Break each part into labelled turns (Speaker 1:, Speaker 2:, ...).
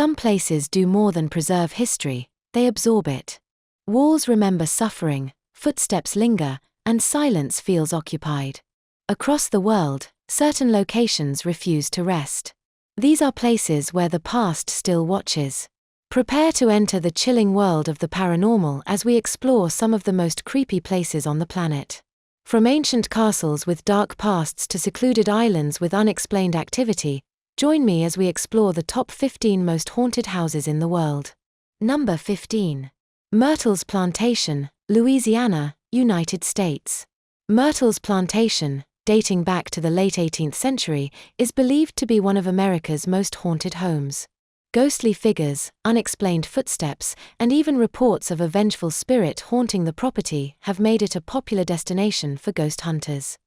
Speaker 1: Some places do more than preserve history, they absorb it. Walls remember suffering, footsteps linger, and silence feels occupied. Across the world, certain locations refuse to rest. These are places where the past still watches. Prepare to enter the chilling world of the paranormal as we explore some of the most creepy places on the planet. From ancient castles with dark pasts to secluded islands with unexplained activity, join me as we explore the top 15 most haunted houses in the world. Number 15. Myrtle's Plantation, Louisiana, United States. Myrtle's Plantation, dating back to the late 18th century, is believed to be one of America's most haunted homes. Ghostly figures, unexplained footsteps, and even reports of a vengeful spirit haunting the property have made it a popular destination for ghost hunters.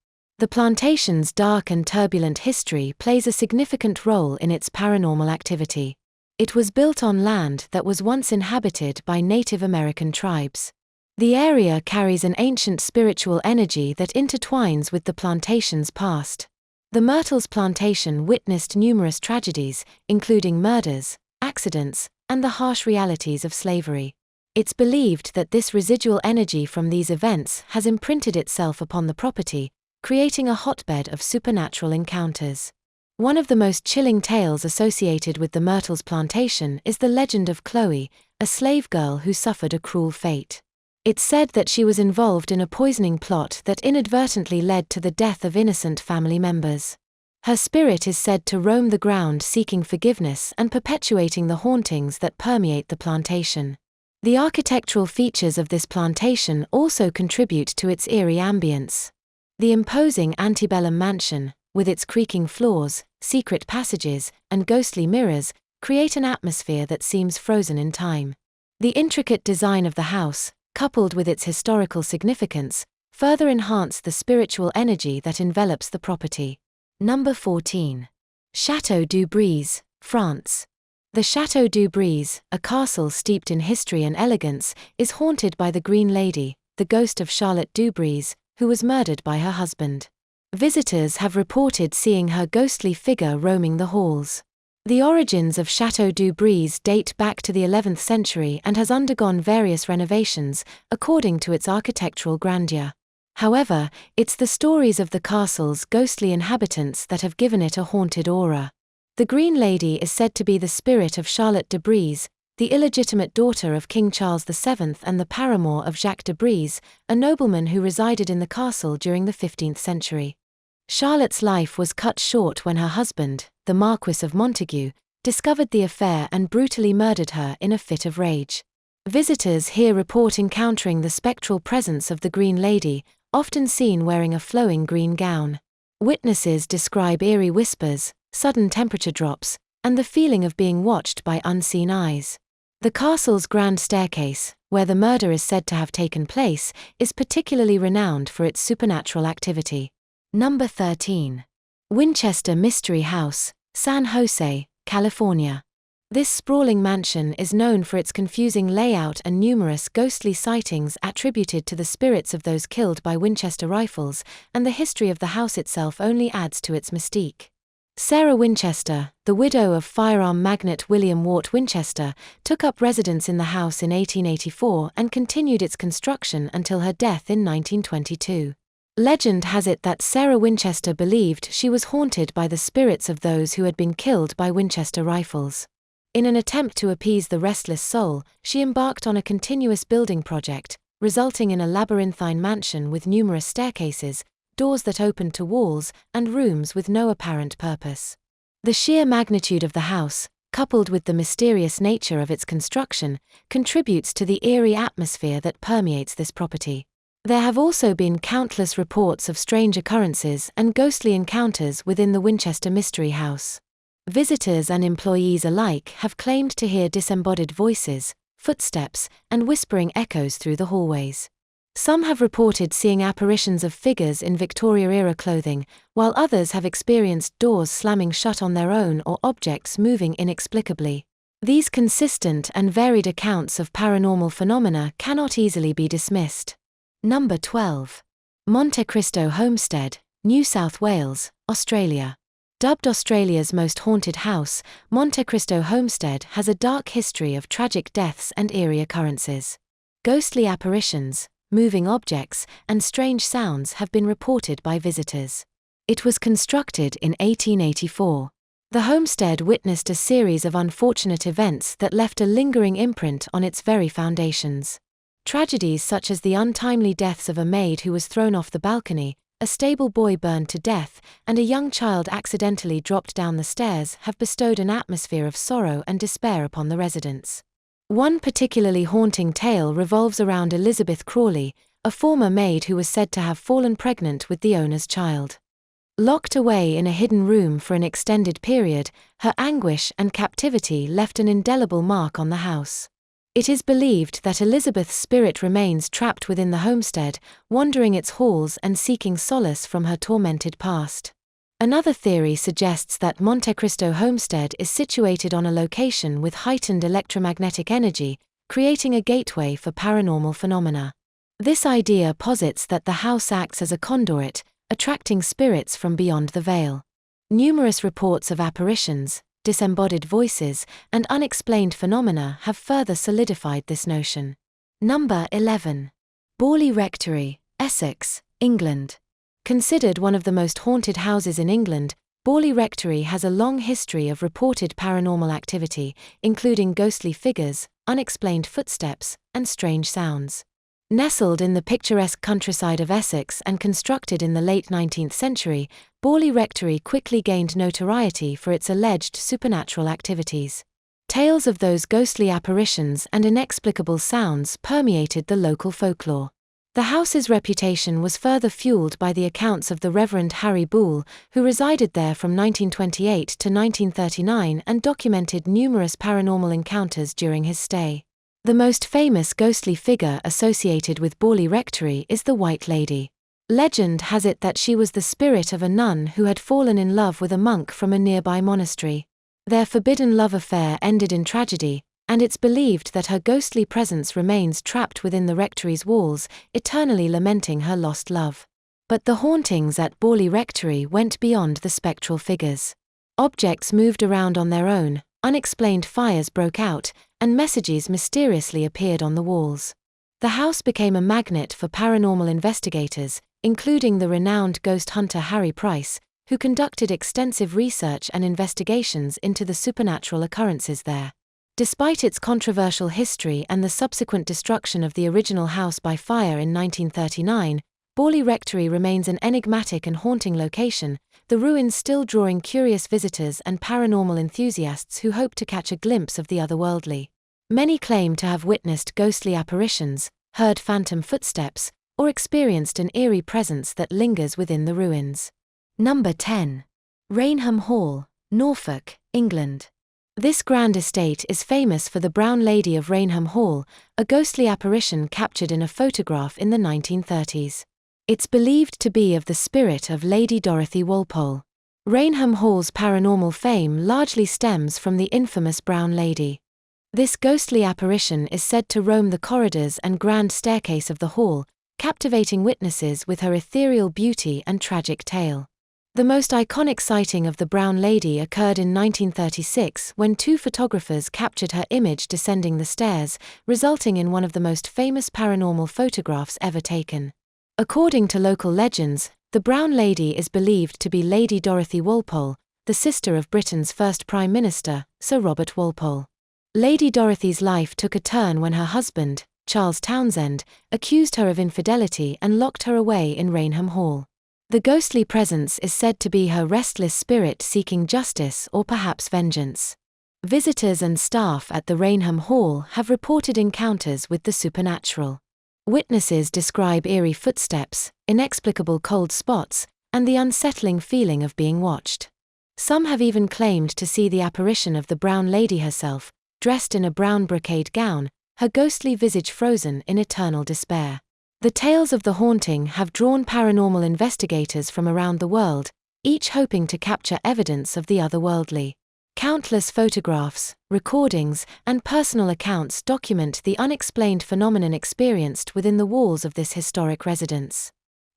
Speaker 1: The plantation's dark and turbulent history plays a significant role in its paranormal activity. It was built on land that was once inhabited by Native American tribes. The area carries an ancient spiritual energy that intertwines with the plantation's past. The Myrtle's Plantation witnessed numerous tragedies, including murders, accidents, and the harsh realities of slavery. It's believed that this residual energy from these events has imprinted itself upon the property, creating a hotbed of supernatural encounters. One of the most chilling tales associated with the Myrtle's Plantation is the legend of Chloe, a slave girl who suffered a cruel fate. It's said that she was involved in a poisoning plot that inadvertently led to the death of innocent family members. Her spirit is said to roam the ground seeking forgiveness and perpetuating the hauntings that permeate the plantation. The architectural features of this plantation also contribute to its eerie ambience. The imposing antebellum mansion, with its creaking floors, secret passages, and ghostly mirrors, create an atmosphere that seems frozen in time. The intricate design of the house, coupled with its historical significance, further enhance the spiritual energy that envelops the property. Number 14. Château du Brise, France. The Château du Brise, a castle steeped in history and elegance, is haunted by the Green Lady, the ghost of Charlotte du Brise, who was murdered by her husband. Visitors have reported seeing her ghostly figure roaming the halls. The origins of Château du Brise date back to the 11th century and has undergone various renovations, according to its architectural grandeur. However, it's the stories of the castle's ghostly inhabitants that have given it a haunted aura. The Green Lady is said to be the spirit of Charlotte de Brise, the illegitimate daughter of King Charles VII and the paramour of Jacques de Brise, a nobleman who resided in the castle during the 15th century. Charlotte's life was cut short when her husband, the Marquis of Montague, discovered the affair and brutally murdered her in a fit of rage. Visitors here report encountering the spectral presence of the Green Lady, often seen wearing a flowing green gown. Witnesses describe eerie whispers, sudden temperature drops, and the feeling of being watched by unseen eyes. The castle's grand staircase, where the murder is said to have taken place, is particularly renowned for its supernatural activity. Number 13. Winchester Mystery House, San Jose, California. This sprawling mansion is known for its confusing layout and numerous ghostly sightings attributed to the spirits of those killed by Winchester rifles, and the history of the house itself only adds to its mystique. Sarah Winchester, the widow of firearm magnate William Wart Winchester, took up residence in the house in 1884 and continued its construction until her death in 1922. Legend has it that Sarah Winchester believed she was haunted by the spirits of those who had been killed by Winchester rifles. In an attempt to appease the restless soul, she embarked on a continuous building project, resulting in a labyrinthine mansion with numerous staircases, doors that opened to walls, and rooms with no apparent purpose. The sheer magnitude of the house, coupled with the mysterious nature of its construction, contributes to the eerie atmosphere that permeates this property. There have also been countless reports of strange occurrences and ghostly encounters within the Winchester Mystery House. Visitors and employees alike have claimed to hear disembodied voices, footsteps, and whispering echoes through the hallways. Some have reported seeing apparitions of figures in Victoria-era clothing, while others have experienced doors slamming shut on their own or objects moving inexplicably. These consistent and varied accounts of paranormal phenomena cannot easily be dismissed. Number 12. Monte Cristo Homestead, New South Wales, Australia. Dubbed Australia's most haunted house, Monte Cristo Homestead has a dark history of tragic deaths and eerie occurrences. Ghostly apparitions, moving objects, and strange sounds have been reported by visitors. It was constructed in 1884. The homestead witnessed a series of unfortunate events that left a lingering imprint on its very foundations. Tragedies such as the untimely deaths of a maid who was thrown off the balcony, a stable boy burned to death, and a young child accidentally dropped down the stairs have bestowed an atmosphere of sorrow and despair upon the residents. One particularly haunting tale revolves around Elizabeth Crawley, a former maid who was said to have fallen pregnant with the owner's child. Locked away in a hidden room for an extended period, her anguish and captivity left an indelible mark on the house. It is believed that Elizabeth's spirit remains trapped within the homestead, wandering its halls and seeking solace from her tormented past. Another theory suggests that Monte Cristo Homestead is situated on a location with heightened electromagnetic energy, creating a gateway for paranormal phenomena. This idea posits that the house acts as a conduit, attracting spirits from beyond the veil. Numerous reports of apparitions, disembodied voices, and unexplained phenomena have further solidified this notion. Number 11. Borley Rectory, Essex, England. Considered one of the most haunted houses in England, Borley Rectory has a long history of reported paranormal activity, including ghostly figures, unexplained footsteps, and strange sounds. Nestled in the picturesque countryside of Essex and constructed in the late 19th century, Borley Rectory quickly gained notoriety for its alleged supernatural activities. Tales of those ghostly apparitions and inexplicable sounds permeated the local folklore. The house's reputation was further fueled by the accounts of the Reverend Harry Boole, who resided there from 1928 to 1939 and documented numerous paranormal encounters during his stay. The most famous ghostly figure associated with Borley Rectory is the White Lady. Legend has it that she was the spirit of a nun who had fallen in love with a monk from a nearby monastery. Their forbidden love affair ended in tragedy, and it's believed that her ghostly presence remains trapped within the rectory's walls, eternally lamenting her lost love. But the hauntings at Borley Rectory went beyond the spectral figures. Objects moved around on their own, unexplained fires broke out, and messages mysteriously appeared on the walls. The house became a magnet for paranormal investigators, including the renowned ghost hunter Harry Price, who conducted extensive research and investigations into the supernatural occurrences there. Despite its controversial history and the subsequent destruction of the original house by fire in 1939, Borley Rectory remains an enigmatic and haunting location, the ruins still drawing curious visitors and paranormal enthusiasts who hope to catch a glimpse of the otherworldly. Many claim to have witnessed ghostly apparitions, heard phantom footsteps, or experienced an eerie presence that lingers within the ruins. Number 10. Rainham Hall, Norfolk, England. This grand estate is famous for the Brown Lady of Rainham Hall, a ghostly apparition captured in a photograph in the 1930s. It's believed to be of the spirit of Lady Dorothy Walpole. Rainham Hall's paranormal fame largely stems from the infamous Brown Lady. This ghostly apparition is said to roam the corridors and grand staircase of the hall, captivating witnesses with her ethereal beauty and tragic tale. The most iconic sighting of the Brown Lady occurred in 1936 when two photographers captured her image descending the stairs, resulting in one of the most famous paranormal photographs ever taken. According to local legends, the Brown Lady is believed to be Lady Dorothy Walpole, the sister of Britain's first Prime Minister, Sir Robert Walpole. Lady Dorothy's life took a turn when her husband, Charles Townshend, accused her of infidelity and locked her away in Rainham Hall. The ghostly presence is said to be her restless spirit seeking justice or perhaps vengeance. Visitors and staff at the Rainham Hall have reported encounters with the supernatural. Witnesses describe eerie footsteps, inexplicable cold spots, and the unsettling feeling of being watched. Some have even claimed to see the apparition of the Brown Lady herself, dressed in a brown brocade gown, her ghostly visage frozen in eternal despair. The tales of the haunting have drawn paranormal investigators from around the world, each hoping to capture evidence of the otherworldly. Countless photographs, recordings, and personal accounts document the unexplained phenomenon experienced within the walls of this historic residence.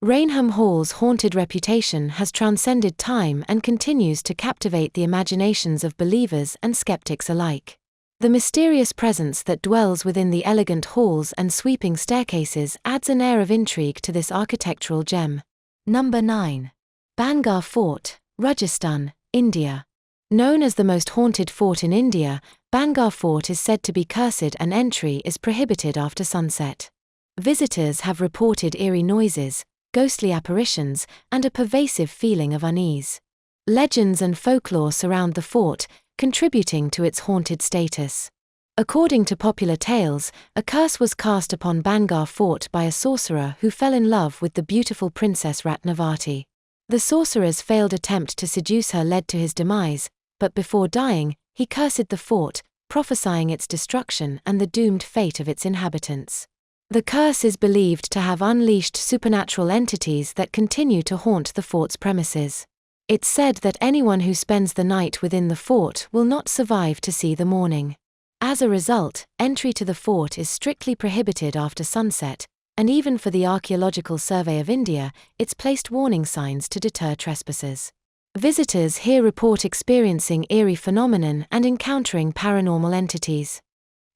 Speaker 1: Rainham Hall's haunted reputation has transcended time and continues to captivate the imaginations of believers and skeptics alike. The mysterious presence that dwells within the elegant halls and sweeping staircases adds an air of intrigue to this architectural gem. Number 9. Bhangar Fort, Rajasthan, India. Known as the most haunted fort in India, Bhangar Fort is said to be cursed and entry is prohibited after sunset. Visitors have reported eerie noises, ghostly apparitions, and a pervasive feeling of unease. Legends and folklore surround the fort, contributing to its haunted status. According to popular tales, a curse was cast upon Bhangar Fort by a sorcerer who fell in love with the beautiful princess Ratnavati. The sorcerer's failed attempt to seduce her led to his demise, but before dying, he cursed the fort, prophesying its destruction and the doomed fate of its inhabitants. The curse is believed to have unleashed supernatural entities that continue to haunt the fort's premises. It's said that anyone who spends the night within the fort will not survive to see the morning. As a result, entry to the fort is strictly prohibited after sunset, and even for the Archaeological Survey of India, it's placed warning signs to deter trespassers. Visitors here report experiencing eerie phenomenon and encountering paranormal entities.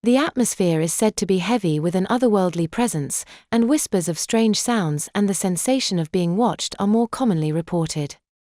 Speaker 1: The atmosphere is said to be heavy with an otherworldly presence, and whispers of strange sounds and the sensation of being watched are more commonly reported.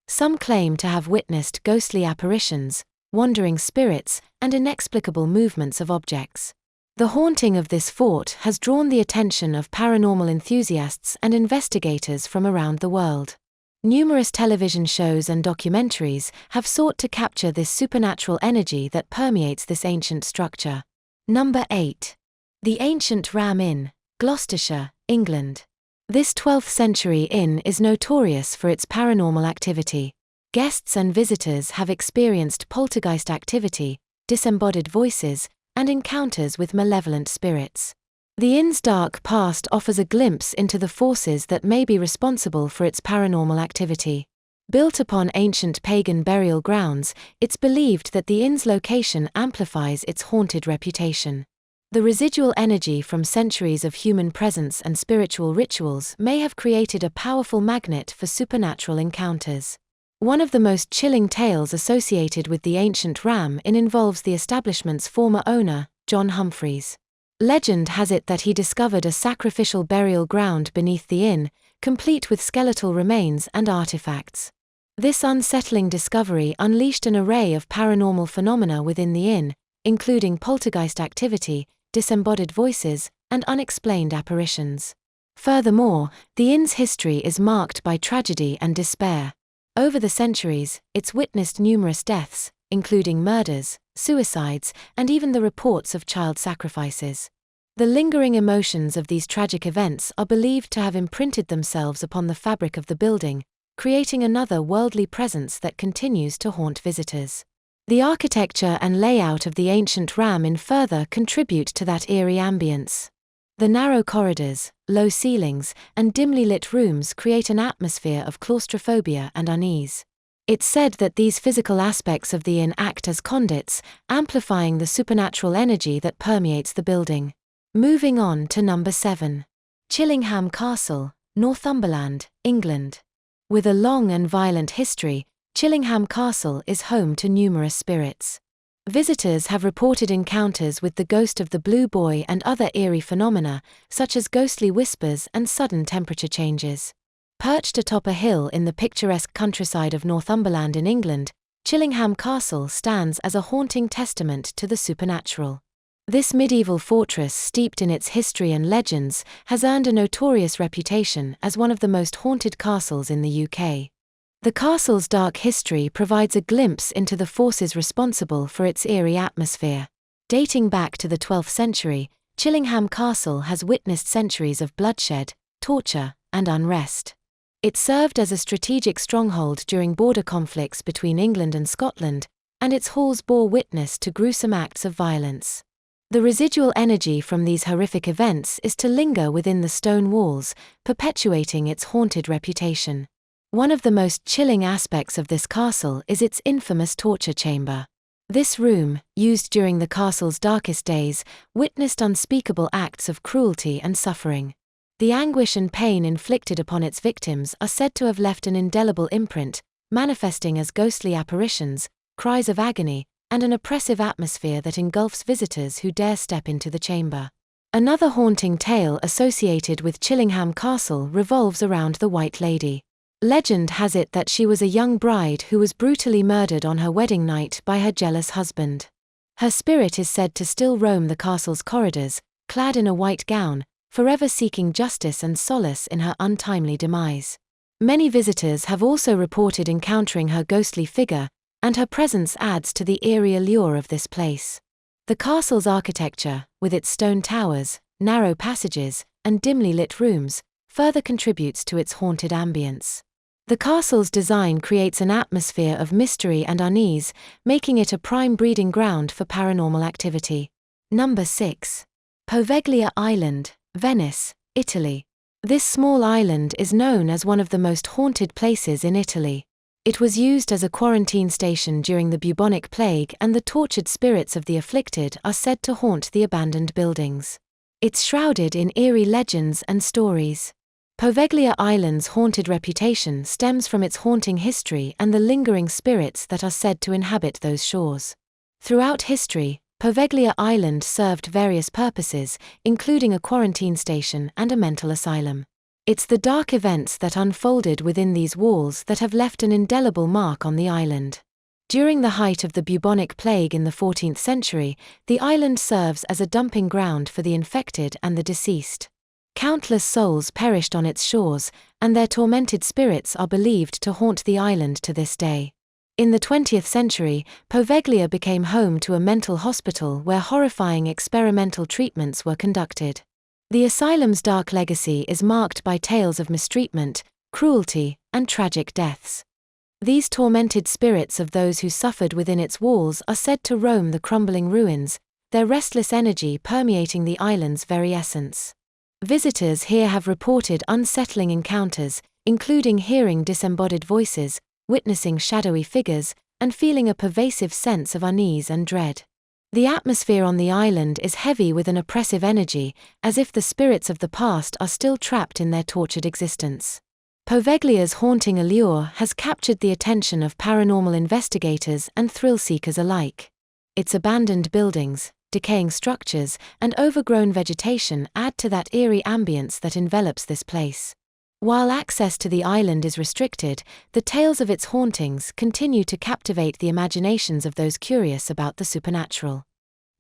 Speaker 1: Some claim to have witnessed ghostly apparitions, wandering spirits, and inexplicable movements of objects. The haunting of this fort has drawn the attention of paranormal enthusiasts and investigators from around the world. Numerous television shows and documentaries have sought to capture this supernatural energy that permeates this ancient structure. Number 8. The Ancient Ram Inn, Gloucestershire, England. This 12th century inn is notorious for its paranormal activity. Guests and visitors have experienced poltergeist activity, disembodied voices, and encounters with malevolent spirits. The inn's dark past offers a glimpse into the forces that may be responsible for its paranormal activity. Built upon ancient pagan burial grounds, it's believed that the inn's location amplifies its haunted reputation. The residual energy from centuries of human presence and spiritual rituals may have created a powerful magnet for supernatural encounters. One of the most chilling tales associated with the ancient Ram Inn involves the establishment's former owner, John Humphreys. Legend has it that he discovered a sacrificial burial ground beneath the inn, complete with skeletal remains and artifacts. This unsettling discovery unleashed an array of paranormal phenomena within the inn, including poltergeist activity, disembodied voices, and unexplained apparitions. Furthermore, the inn's history is marked by tragedy and despair. Over the centuries, it's witnessed numerous deaths, including murders, suicides, and even the reports of child sacrifices. The lingering emotions of these tragic events are believed to have imprinted themselves upon the fabric of the building, creating another worldly presence that continues to haunt visitors. The architecture and layout of the ancient Ram Inn further contribute to that eerie ambience. The narrow corridors, low ceilings, and dimly lit rooms create an atmosphere of claustrophobia and unease. It's said that these physical aspects of the inn act as conduits, amplifying the supernatural energy that permeates the building. Moving on to number 7. Chillingham Castle, Northumberland, England. With a long and violent history, Chillingham Castle is home to numerous spirits. Visitors have reported encounters with the ghost of the Blue Boy and other eerie phenomena, such as ghostly whispers and sudden temperature changes. Perched atop a hill in the picturesque countryside of Northumberland in England, Chillingham Castle stands as a haunting testament to the supernatural. This medieval fortress, steeped in its history and legends, has earned a notorious reputation as one of the most haunted castles in the UK. The castle's dark history provides a glimpse into the forces responsible for its eerie atmosphere. Dating back to the 12th century, Chillingham Castle has witnessed centuries of bloodshed, torture, and unrest. It served as a strategic stronghold during border conflicts between England and Scotland, and its halls bore witness to gruesome acts of violence. The residual energy from these horrific events is to linger within the stone walls, perpetuating its haunted reputation. One of the most chilling aspects of this castle is its infamous torture chamber. This room, used during the castle's darkest days, witnessed unspeakable acts of cruelty and suffering. The anguish and pain inflicted upon its victims are said to have left an indelible imprint, manifesting as ghostly apparitions, cries of agony, and an oppressive atmosphere that engulfs visitors who dare step into the chamber. Another haunting tale associated with Chillingham Castle revolves around the White Lady. Legend has it that she was a young bride who was brutally murdered on her wedding night by her jealous husband. Her spirit is said to still roam the castle's corridors, clad in a white gown, forever seeking justice and solace in her untimely demise. Many visitors have also reported encountering her ghostly figure, and her presence adds to the eerie allure of this place. The castle's architecture, with its stone towers, narrow passages, and dimly lit rooms, further contributes to its haunted ambience. The castle's design creates an atmosphere of mystery and unease, making it a prime breeding ground for paranormal activity. Number 6. Poveglia Island, Venice, Italy. This small island is known as one of the most haunted places in Italy. It was used as a quarantine station during the bubonic plague, and the tortured spirits of the afflicted are said to haunt the abandoned buildings. It's shrouded in eerie legends and stories. Poveglia Island's haunted reputation stems from its haunting history and the lingering spirits that are said to inhabit those shores. Throughout history, Poveglia Island served various purposes, including a quarantine station and a mental asylum. It's the dark events that unfolded within these walls that have left an indelible mark on the island. During the height of the bubonic plague in the 14th century, the island serves as a dumping ground for the infected and the deceased. Countless souls perished on its shores, and their tormented spirits are believed to haunt the island to this day. In the 20th century, Poveglia became home to a mental hospital where horrifying experimental treatments were conducted. The asylum's dark legacy is marked by tales of mistreatment, cruelty, and tragic deaths. These tormented spirits of those who suffered within its walls are said to roam the crumbling ruins, their restless energy permeating the island's very essence. Visitors here have reported unsettling encounters, including hearing disembodied voices, witnessing shadowy figures, and feeling a pervasive sense of unease and dread. The atmosphere on the island is heavy with an oppressive energy, as if the spirits of the past are still trapped in their tortured existence. Poveglia's haunting allure has captured the attention of paranormal investigators and thrill-seekers alike. Its abandoned buildings, decaying structures, and overgrown vegetation add to that eerie ambience that envelops this place. While access to the island is restricted, the tales of its hauntings continue to captivate the imaginations of those curious about the supernatural.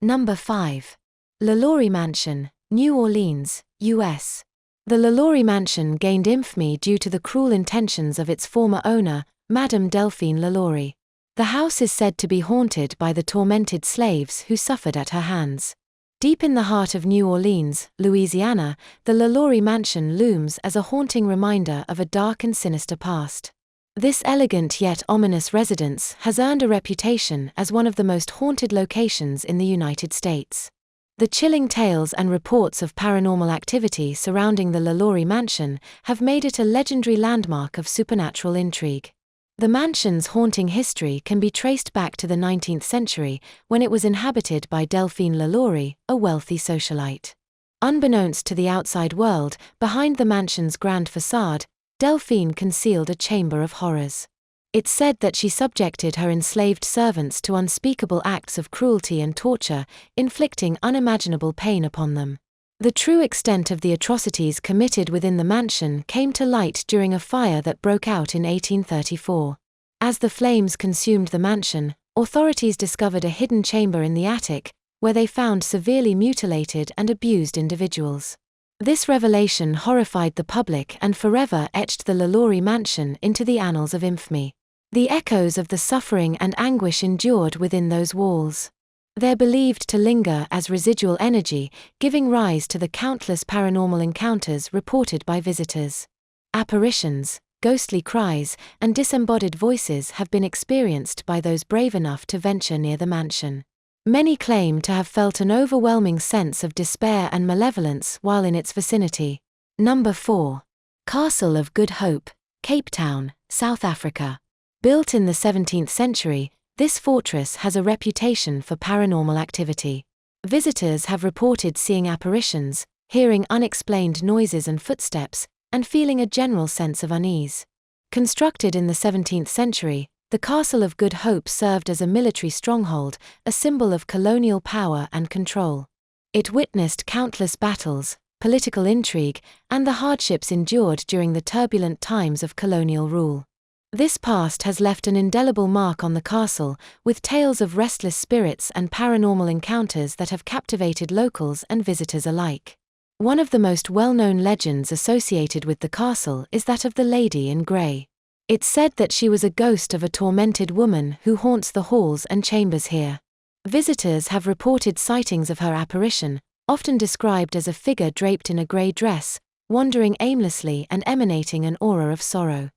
Speaker 1: Number 5. LaLaurie Mansion, New Orleans, U.S. The LaLaurie Mansion gained infamy due to the cruel intentions of its former owner, Madame Delphine LaLaurie. The house is said to be haunted by the tormented slaves who suffered at her hands. Deep in the heart of New Orleans, Louisiana, the LaLaurie Mansion looms as a haunting reminder of a dark and sinister past. This elegant yet ominous residence has earned a reputation as one of the most haunted locations in the United States. The chilling tales and reports of paranormal activity surrounding the LaLaurie Mansion have made it a legendary landmark of supernatural intrigue. The mansion's haunting history can be traced back to the 19th century, when it was inhabited by Delphine LaLaurie, a wealthy socialite. Unbeknownst to the outside world, behind the mansion's grand facade, Delphine concealed a chamber of horrors. It's said that she subjected her enslaved servants to unspeakable acts of cruelty and torture, inflicting unimaginable pain upon them. The true extent of the atrocities committed within the mansion came to light during a fire that broke out in 1834. As the flames consumed the mansion, authorities discovered a hidden chamber in the attic, where they found severely mutilated and abused individuals. This revelation horrified the public and forever etched the LaLaurie Mansion into the annals of infamy. The echoes of the suffering and anguish endured within those walls. They're believed to linger as residual energy, giving rise to the countless paranormal encounters reported by visitors. Apparitions, ghostly cries, and disembodied voices have been experienced by those brave enough to venture near the mansion. Many claim to have felt an overwhelming sense of despair and malevolence while in its vicinity. Number 4. Castle of Good Hope, Cape Town, South Africa. Built in the 17th century, this fortress has a reputation for paranormal activity. Visitors have reported seeing apparitions, hearing unexplained noises and footsteps, and feeling a general sense of unease. Constructed in the 17th century, the Castle of Good Hope served as a military stronghold, a symbol of colonial power and control. It witnessed countless battles, political intrigue, and the hardships endured during the turbulent times of colonial rule. This past has left an indelible mark on the castle, with tales of restless spirits and paranormal encounters that have captivated locals and visitors alike. One of the most well-known legends associated with the castle is that of the Lady in Grey. It's said that she was a ghost of a tormented woman who haunts the halls and chambers here. Visitors have reported sightings of her apparition, often described as a figure draped in a grey dress, wandering aimlessly and emanating an aura of sorrow.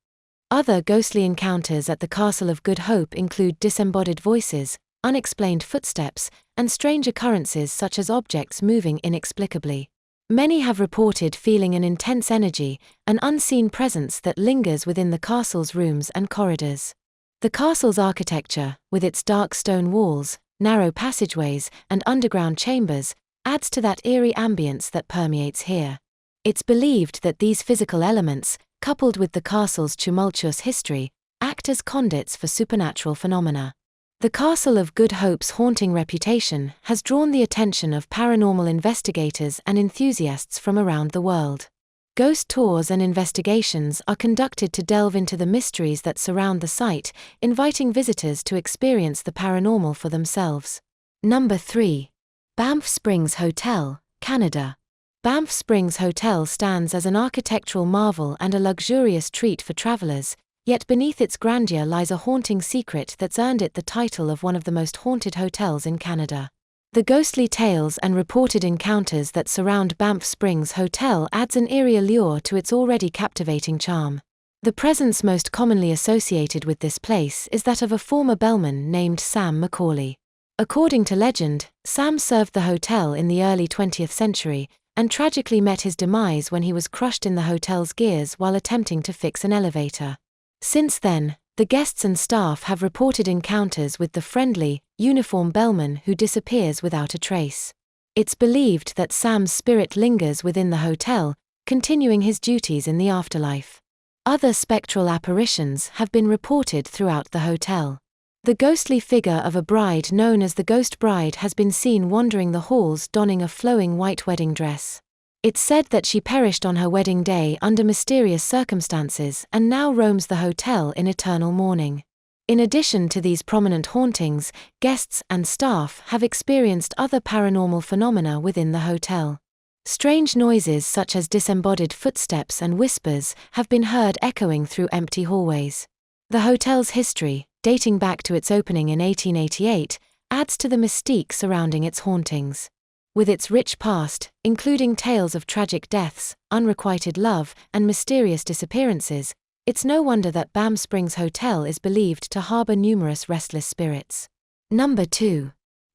Speaker 1: Other ghostly encounters at the Castle of Good Hope include disembodied voices, unexplained footsteps, and strange occurrences such as objects moving inexplicably. Many have reported feeling an intense energy, an unseen presence that lingers within the castle's rooms and corridors. The castle's architecture, with its dark stone walls, narrow passageways, and underground chambers, adds to that eerie ambience that permeates here. It's believed that these physical elements, coupled with the castle's tumultuous history, act as conduits for supernatural phenomena. The Castle of Good Hope's haunting reputation has drawn the attention of paranormal investigators and enthusiasts from around the world. Ghost tours and investigations are conducted to delve into the mysteries that surround the site, inviting visitors to experience the paranormal for themselves. Number 3. Banff Springs Hotel, Canada. Banff Springs Hotel stands as an architectural marvel and a luxurious treat for travelers, yet beneath its grandeur lies a haunting secret that's earned it the title of one of the most haunted hotels in Canada. The ghostly tales and reported encounters that surround Banff Springs Hotel adds an eerie allure to its already captivating charm. The presence most commonly associated with this place is that of a former bellman named Sam Macaulay. According to legend, Sam served the hotel in the early 20th century, and tragically met his demise when he was crushed in the hotel's gears while attempting to fix an elevator. Since then, the guests and staff have reported encounters with the friendly, uniformed bellman who disappears without a trace. It's believed that Sam's spirit lingers within the hotel, continuing his duties in the afterlife. Other spectral apparitions have been reported throughout the hotel. The ghostly figure of a bride known as the Ghost Bride has been seen wandering the halls donning a flowing white wedding dress. It's said that she perished on her wedding day under mysterious circumstances and now roams the hotel in eternal mourning. In addition to these prominent hauntings, guests and staff have experienced other paranormal phenomena within the hotel. Strange noises such as disembodied footsteps and whispers have been heard echoing through empty hallways. The hotel's history, dating back to its opening in 1888, adds to the mystique surrounding its hauntings. With its rich past, including tales of tragic deaths, unrequited love, and mysterious disappearances, it's no wonder that Banff Springs Hotel is believed to harbor numerous restless spirits. Number 2.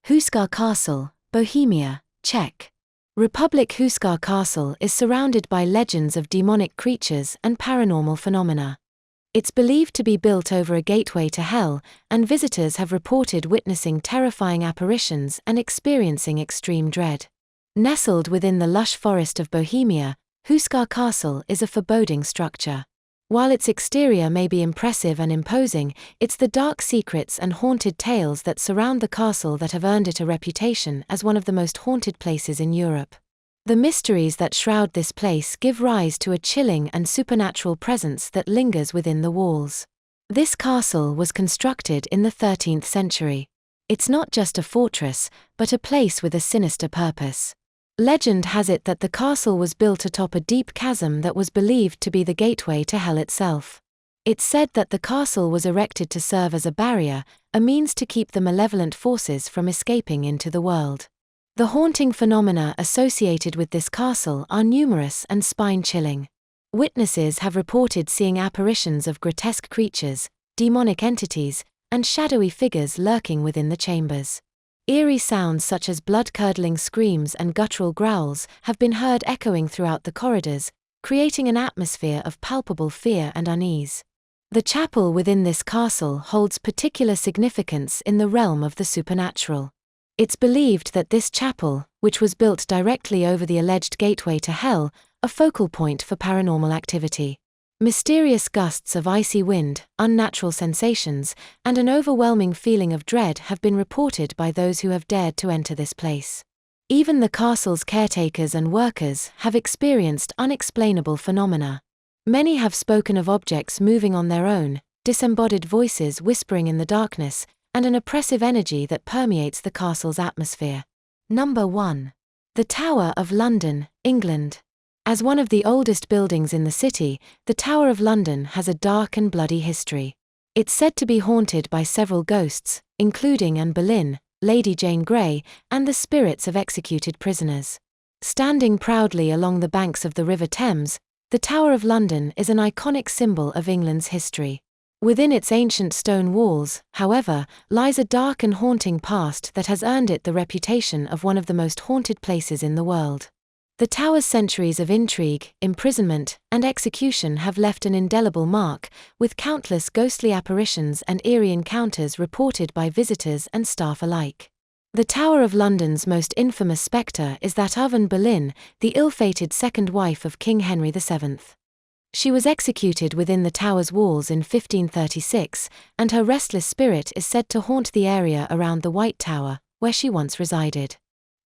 Speaker 1: Houska Castle, Bohemia, Czech Republic. Houska Castle is surrounded by legends of demonic creatures and paranormal phenomena. It's believed to be built over a gateway to hell, and visitors have reported witnessing terrifying apparitions and experiencing extreme dread. Nestled within the lush forest of Bohemia, Houska Castle is a foreboding structure. While its exterior may be impressive and imposing, it's the dark secrets and haunted tales that surround the castle that have earned it a reputation as one of the most haunted places in Europe. The mysteries that shroud this place give rise to a chilling and supernatural presence that lingers within the walls. This castle was constructed in the 13th century. It's not just a fortress, but a place with a sinister purpose. Legend has it that the castle was built atop a deep chasm that was believed to be the gateway to hell itself. It's said that the castle was erected to serve as a barrier, a means to keep the malevolent forces from escaping into the world. The haunting phenomena associated with this castle are numerous and spine-chilling. Witnesses have reported seeing apparitions of grotesque creatures, demonic entities, and shadowy figures lurking within the chambers. Eerie sounds such as blood-curdling screams and guttural growls have been heard echoing throughout the corridors, creating an atmosphere of palpable fear and unease. The chapel within this castle holds particular significance in the realm of the supernatural. It's believed that this chapel, which was built directly over the alleged gateway to hell, a focal point for paranormal activity. Mysterious gusts of icy wind, unnatural sensations, and an overwhelming feeling of dread have been reported by those who have dared to enter this place. Even the castle's caretakers and workers have experienced unexplainable phenomena. Many have spoken of objects moving on their own, disembodied voices whispering in the darkness, and an oppressive energy that permeates the castle's atmosphere. Number 1. The Tower of London, England. As one of the oldest buildings in the city, the Tower of London has a dark and bloody history. It's said to be haunted by several ghosts, including Anne Boleyn, Lady Jane Grey, and the spirits of executed prisoners. Standing proudly along the banks of the River Thames, the Tower of London is an iconic symbol of England's history. Within its ancient stone walls, however, lies a dark and haunting past that has earned it the reputation of one of the most haunted places in the world. The tower's centuries of intrigue, imprisonment, and execution have left an indelible mark, with countless ghostly apparitions and eerie encounters reported by visitors and staff alike. The Tower of London's most infamous spectre is that of Anne Boleyn, the ill-fated second wife of King Henry VII. She was executed within the tower's walls in 1536, and her restless spirit is said to haunt the area around the White Tower, where she once resided.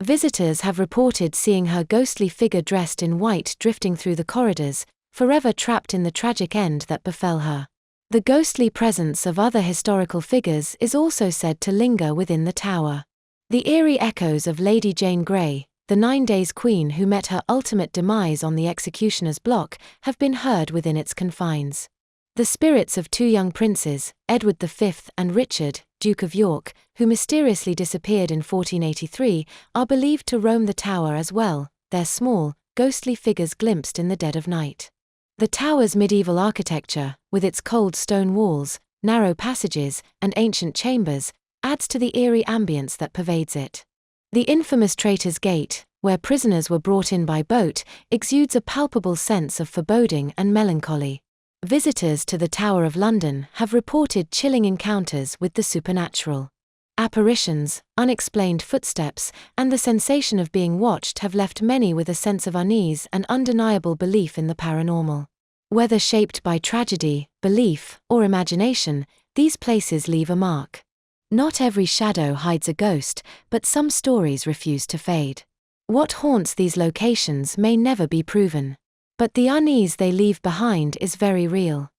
Speaker 1: Visitors have reported seeing her ghostly figure dressed in white drifting through the corridors, forever trapped in the tragic end that befell her. The ghostly presence of other historical figures is also said to linger within the tower. The eerie echoes of Lady Jane Grey, the 9 Days Queen who met her ultimate demise on the executioner's block, have been heard within its confines. The spirits of 2 young princes, Edward V and Richard, Duke of York, who mysteriously disappeared in 1483, are believed to roam the tower as well, their small, ghostly figures glimpsed in the dead of night. The tower's medieval architecture, with its cold stone walls, narrow passages, and ancient chambers, adds to the eerie ambience that pervades it. The infamous Traitor's Gate, where prisoners were brought in by boat, exudes a palpable sense of foreboding and melancholy. Visitors to the Tower of London have reported chilling encounters with the supernatural. Apparitions, unexplained footsteps, and the sensation of being watched have left many with a sense of unease and undeniable belief in the paranormal. Whether shaped by tragedy, belief, or imagination, these places leave a mark. Not every shadow hides a ghost, but some stories refuse to fade. What haunts these locations may never be proven. But the unease they leave behind is very real.